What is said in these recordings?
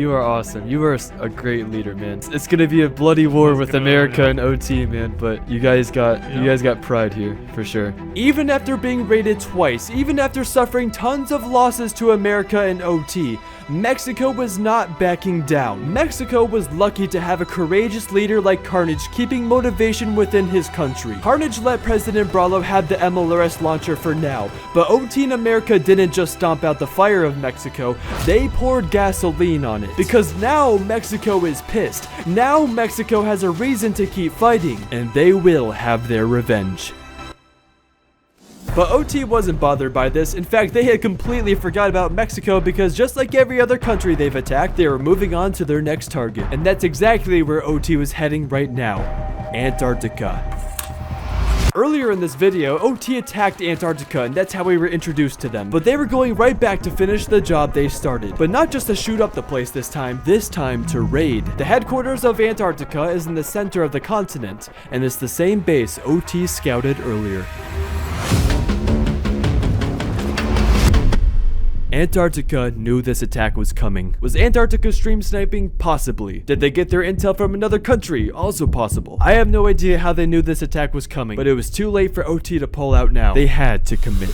You are awesome. You are a great leader, man. It's gonna be a bloody war with America and OT, man. But you guys got pride here for sure. Even after being raided twice, even after suffering tons of losses to America and OT, Mexico was not backing down. Mexico was lucky to have a courageous leader like Carnage keeping motivation within his country. Carnage let President Bralo have the MLRS launcher for now, but OT and America didn't just stomp out the fire of Mexico, they poured gasoline on it. Because now Mexico is pissed. Now Mexico has a reason to keep fighting, and they will have their revenge. But OT wasn't bothered by this. In fact, they had completely forgot about Mexico because just like every other country they've attacked, they were moving on to their next target. And that's exactly where OT was heading right now, Antarctica. Earlier in this video, OT attacked Antarctica, and that's how we were introduced to them. But they were going right back to finish the job they started. But not just to shoot up the place this time to raid. The headquarters of Antarctica is in the center of the continent, and it's the same base OT scouted earlier. Antarctica knew this attack was coming. Was Antarctica stream sniping? Possibly. Did they get their intel from another country? Also possible. I have no idea how they knew this attack was coming, but it was too late for OT to pull out now. They had to commit.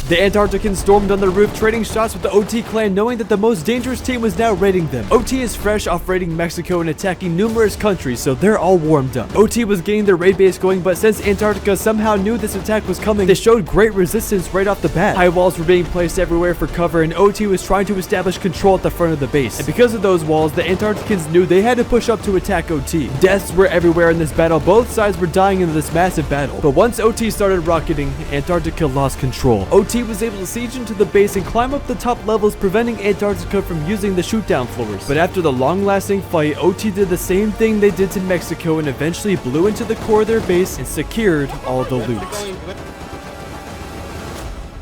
The Antarcticans stormed on the roof, trading shots with the OT clan, knowing that the most dangerous team was now raiding them. OT is fresh off raiding Mexico and attacking numerous countries, so they're all warmed up. OT was getting their raid base going, but since Antarctica somehow knew this attack was coming, they showed great resistance right off the bat. High walls were being placed everywhere for cover, and OT was trying to establish control at the front of the base. And because of those walls, the Antarcticans knew they had to push up to attack OT. Deaths were everywhere in this battle. Both sides were dying in this massive battle. But once OT started rocketing, Antarctica lost control. OT was able to siege into the base and climb up the top levels, preventing Antarctica from using the shoot-down floors. But after the long-lasting fight, OT did the same thing they did to Mexico and eventually blew into the core of their base and secured all the loot.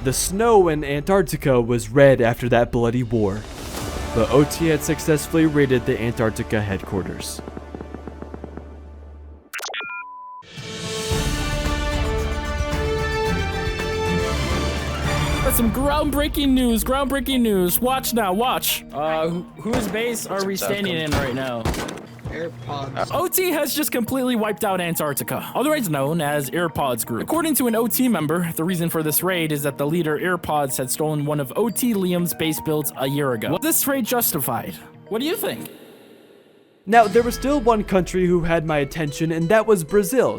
The snow in Antarctica was red after that bloody war, but OT had successfully raided the Antarctica headquarters. That's some groundbreaking news. Watch now, watch. Whose base are we standing in right now? AirPods. OT has just completely wiped out Antarctica, otherwise known as AirPods Group. According to an OT member, the reason for this raid is that the leader AirPods had stolen one of OT Liam's base builds a year ago. Was this raid justified? What do you think? Now, there was still one country who had my attention, and that was Brazil.